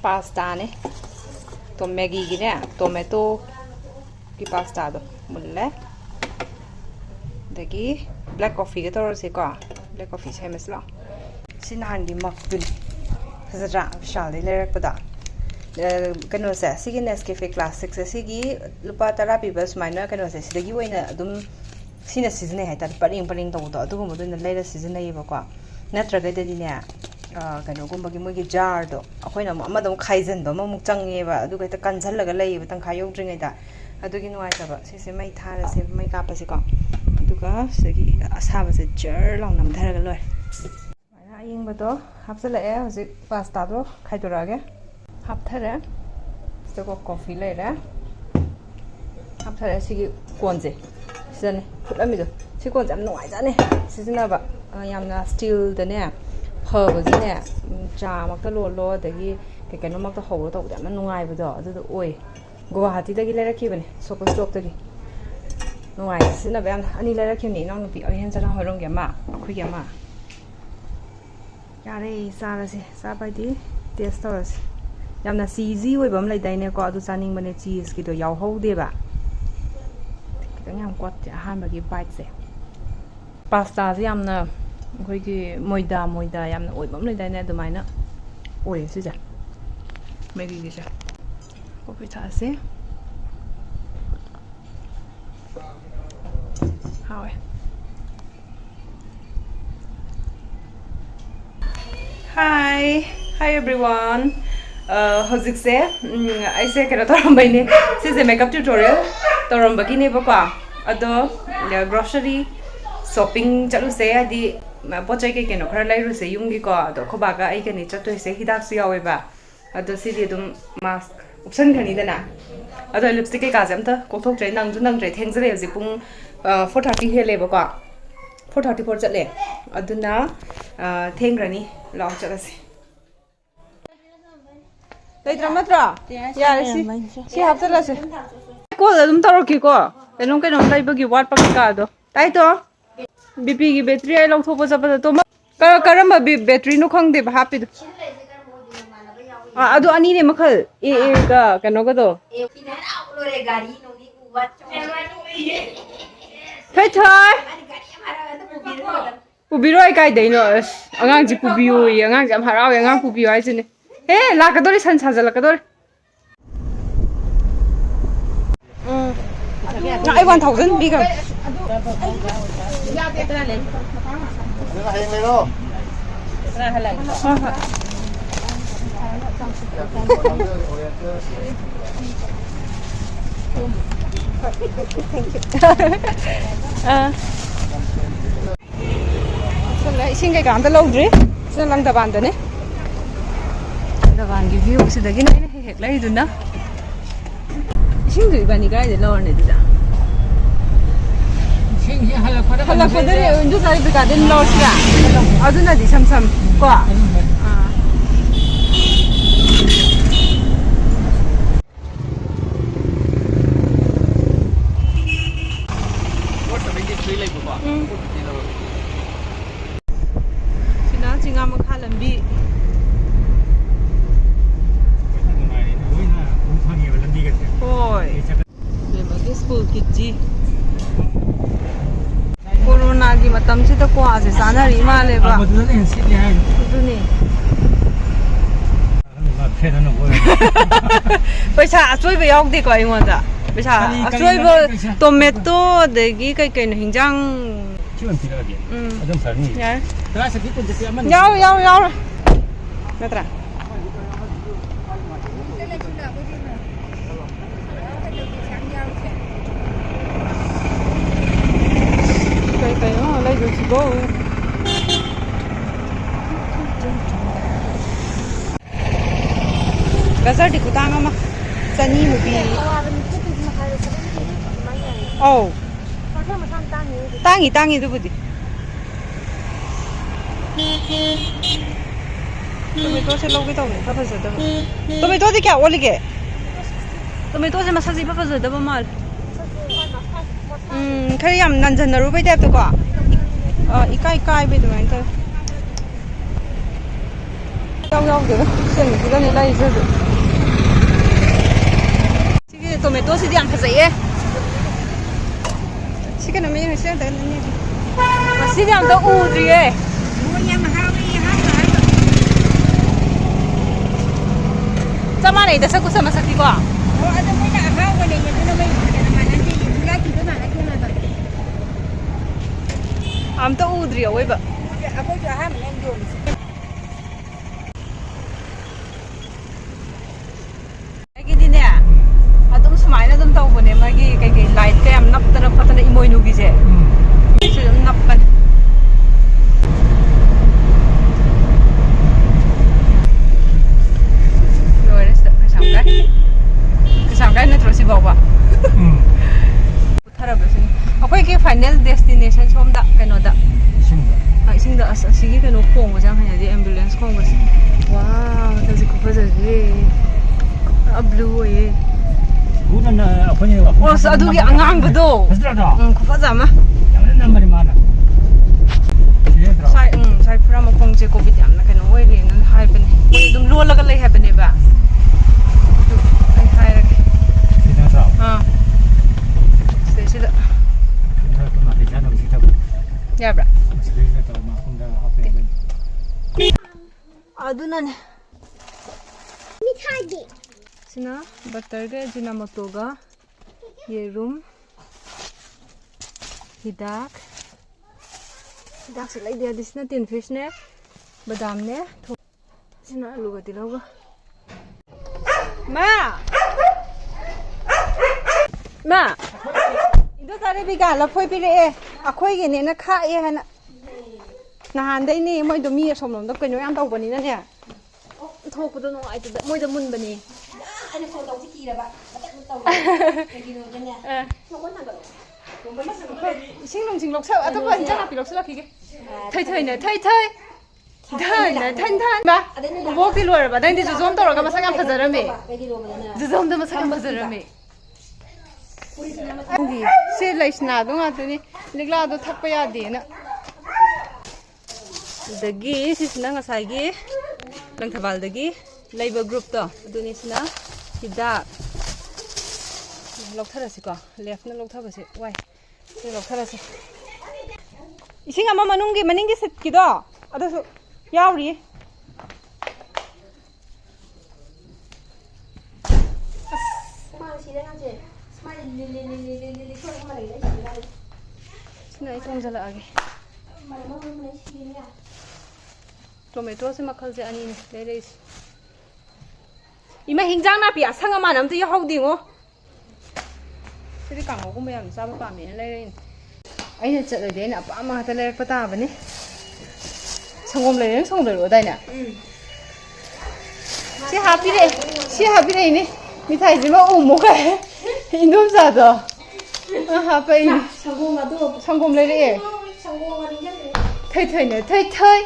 pasta ne to Maggi gi ne tomato ki pasta do mulle dagi black coffee ga tor se ko black coffee se mesla sin han gi mak dun sajra shal de lerak pada kano se sigi Nescafe Classic se sigi lupa tara pi bas minor kano se sidagi oina adum sina season hai ta paring to do adu mo dun leira season ai ba ko natraga de ne kano gumba gi mogi jar do akoina ma dum khaijan do ma muk change ba adu ga ta kanjal laga lei ba tang khayo dringai da adu gi nuai ta ba se mai thara se mai ka pa se ko adu ga se gi asaba se jar long nam thara ga loi ai ying ba do hapsala e hosi pasta do khai to rage hap thara se ko coffee le ra hap thara se gi konje sene phutlami do se kon jam nuai ja ne sisina ba yamna steel da ne phabasine cha mak ta lo dagi ke no mak ta horo to jam nuai ba do adu oi Guwahati dagi lera ki bane soko stop dagi nuai sina ba ani lera ki ni nang pi ai hen jara horong ge ma akhui ge ma yare sara se sa bai di taste to se yamna CG oi bam lai dai ne ko adu saning bane cheese ki do yaw ho de ba kitang yam kwat han ba gi bite se pasta se yamna khoi ki moida yamna oi bam lai dai ne du mai na oi se ja Maggi gi ja coffee tasi how hi everyone hozik se I say kara toram bai ne this is a makeup tutorial toram bagi ne ba kwa ado grocery shopping chalu se adi pochai ke no khara lai ru se yung gi ko ado khoba ga ai ke ni chatoi se hidak su yawe ba ado si di dum mask option khani dana ado lipstick ke ka jam ta ko thok jai nang ju nang jai theng jare ji pung 4:30 hele ba ko 4:34 chatle aduna theng rani long chalase dai dramatra ya si hap chalase ko dum tarok ki ko enong ke nom lai ba gi wat pa ka do tai to bp gi battery ai long thok ba ja ba to karam ba battery no khang de ba happy adu ani ne makhal e ga kano ga do thai thai pubiro ai kai dei no angang ji pubiu angang jam harau angang pubiu ai sine he la ka dori san sa la ka dori ai 1000 bigam ya de tra le na heng le lo na halai Thank you. So like sing cái cảm ta lâu rồi, so lăng ta bàn đó nè, ta bàn cái view sẽ được cái này này hết lấy rồi đó. Sing rồi bàn cái này lâu này đó. Sing gì hala phật đấy, chúng ta đi cả đến lâu chưa? ở đó là gì xăm xăm quá. Corona gi matam se ta kwa se sana ri ma le ba paisa achoi ba yauk de ko ai ngon da paisa achoi ba tomato de gi kai kai no hinjang chion pira ge adam sarni ya tra se ki kun je aman yaw natra kai no lai du si go Gazar di kutang ama sani mo bi oh tangi du budi tomato se logi to ne papa zada tomato di kya oli ke tomato se masaji papa zada ba mal khari yam nanjan na ru bai tap to ko ikai bai du mai to 야우야우되네. 시간이 나 있어도. 지금 토마토 시디 안 파세요? 시간은 몇 시간 되겠네. 시디 안 더 우드리에. Sama này ta sẽ có sama sakti qua. Am ta udri away ba. Cái gì nè? À tụm smile nó tụm tàu bữa nay mà cái light cái am nắp ta nắp ta na imoy nugi je. Cái chuyện nắp ban. Cái này thôi bảo ba. Thara bớt xin. Akwai cái final destination som da cái nó da. Sinh da sinh cái nó khong vào chẳng hay là ambulance khong vào. Wow, thật sự cũng phải rồi. Blue ấy. Bukan apa ni? Oh, satu cái angang betul. Cũng phải giảm á. Yang mana mana? Sai pura mà khong chơi covid giảm là cái nó quay đi nó hai bên. Quay đun luôn là cái lấy hai bên này ba. Sila. Ya bra. Aduna ne. Mithai. Sina butter ga jinamoto ga yerum hidak sila dia di sini tin fish ne badam ne sina alu ga dilaw ga ma Ido sare biga la phoi pi re a khoi ge ne na kha e hana na han dai ni moi do mi som lom da kai no yam tau bani na ne thok pu do no ai da moi da mun bani ai ne phone tau chi ki da ba ta ta tau ke ki no ga ne no kon na ga sing long sing lok sa a ta ba ja na pi lok sa ki ge thai ne thai ne than ba bo ki lo ra ba dai di zom tau ra ga ma sa ga phajara me zom da ma sa ga phajara me Angi, se laisna do nga tuni ligla do thakpa ya de na dagi sisna nga sai gi lang thabal dagi labor group to aduni sina hida lok thara si ko left na lok thaba si wai se lok thara si ising ama manung gi maning gi sit ki do adasu yauri ma si da nga je Sini itu orang lagi. Tomato sih makal je ani ni, dari. Ima hingjang na pia sang ama nam tu ya hau dingo. Jadi kang aku macam sama kami ni. Aini cakap dia nak apa ama terlebih peta apa ni? Sangom lagi, sangom lagi ada ni. Si happy deh ini. Mithai je mah muka. Indom sado. Apa ini? Sangom lagi. Thai ne, thai.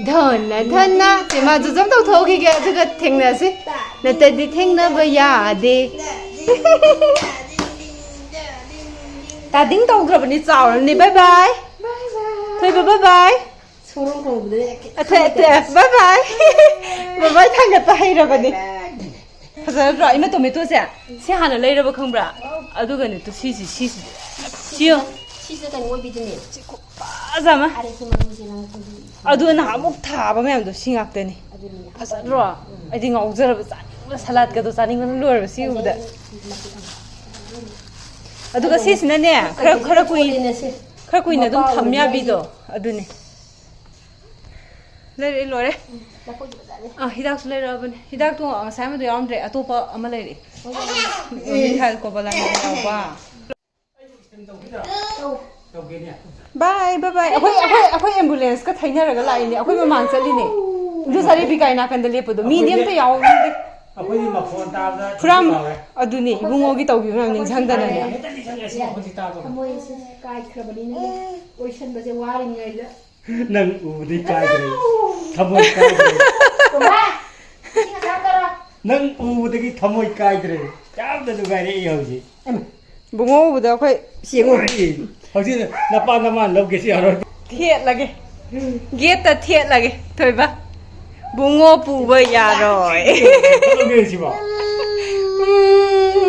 Dhan na. Cuma jujum tau thau ki gaya juga thengna sih. Nanti di thengna bayar deh. Tading tau kerap ni caw ni bye bye. Thai bye bye. Sorong kau boleh. Bye bye. Bye bye thang kat hai ra bani. Pasal bra, ini tomato sih. Si hana lay ra bakang bra. Aduh kan itu sisi. Siyo. Sisi kan mau bikin ni. Pasal mah. Aduh nak amuk thah, apa macam tu singap tu ni. Pasal bra, ini ngau jar besar. Salad ka tu saning kan luar besi udah. Aduh kan sisi ni ya. Kera kui na tu thamnya bido. Aduh ni. Lay luar. Hidak su lay ra bani. Hidak tu saya mah tu yang andre atau apa amal lay. Mithai ko bala ni apa. Bye. Aku ambulance ka thai na raga lai ni. Aku memang cali ni. Itu sari bikai nak kandal lepas tu. Medium tu yang. Aku ni mak phone tab dah. From aduh ni ibu ngogi tahu gimana ni jangan dah ni. Kamu isi kai kerana ni. Ocean baca waring aja. Nang udi kai deh. Thamoy kai deh. Nang udi thamoy kai deh. Jam dah tu kai deh yang je. Bungo udah kau siang. Hausin napa nama log kesi orang. Thiet lagi. Get tak thiet lagi. Tuh ba. Bungo puba yaroi. 그러게 지금.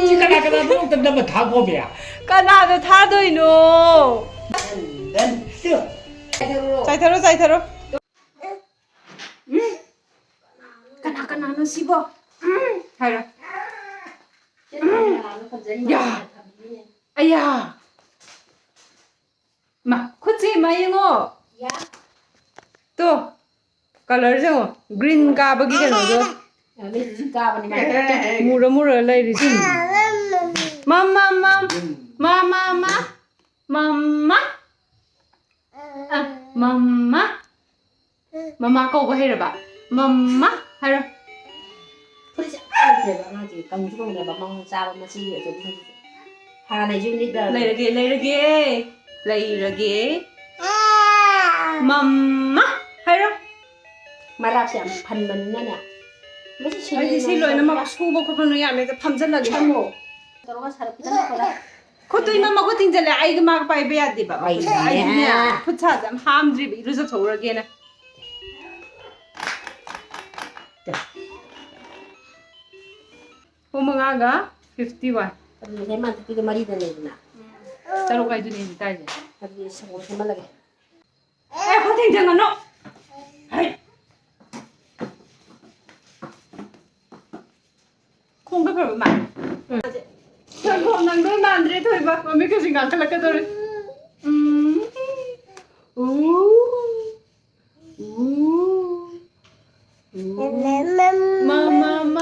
지가 나가다 또 너무 다 고비야. Kanado 타도이노. 난 쓰. 자이타로. Kana sibo. 하이라. 야. 아야. 마, 코치 마이ngo. Ya. 또 color जो green का बगी के no Ini juga apa nih? मुरा लाइरी छिन मम्मा मम्मा को बहेर बा मम्मा हारो Terus apa dia bang lagi? Kamu juga nggak bang sama masih itu. Hari ini juga. लाइरगे मम्मा हारो Marah sih, pandan nya. Masih sih. आई सी लोइन मा सुबो को न यामे त फमजन लगे Kamu. Terus harus kita apa? खोतुइ मा मको तिंजले आई मा पाइ बे यादि बा Ai आई ne. ने फुछा जम हाम द्रि रुज थौरगे न Umangaga 51 Tapi saya mah tiga mari dan ini na. Taro kay dun ni tayo. Tapi sama lagi. Ko ting ano? Ay. Kung ba ba ma? Ko nang do mandre thoi ba, mami ko singa kala ka dore. Mama.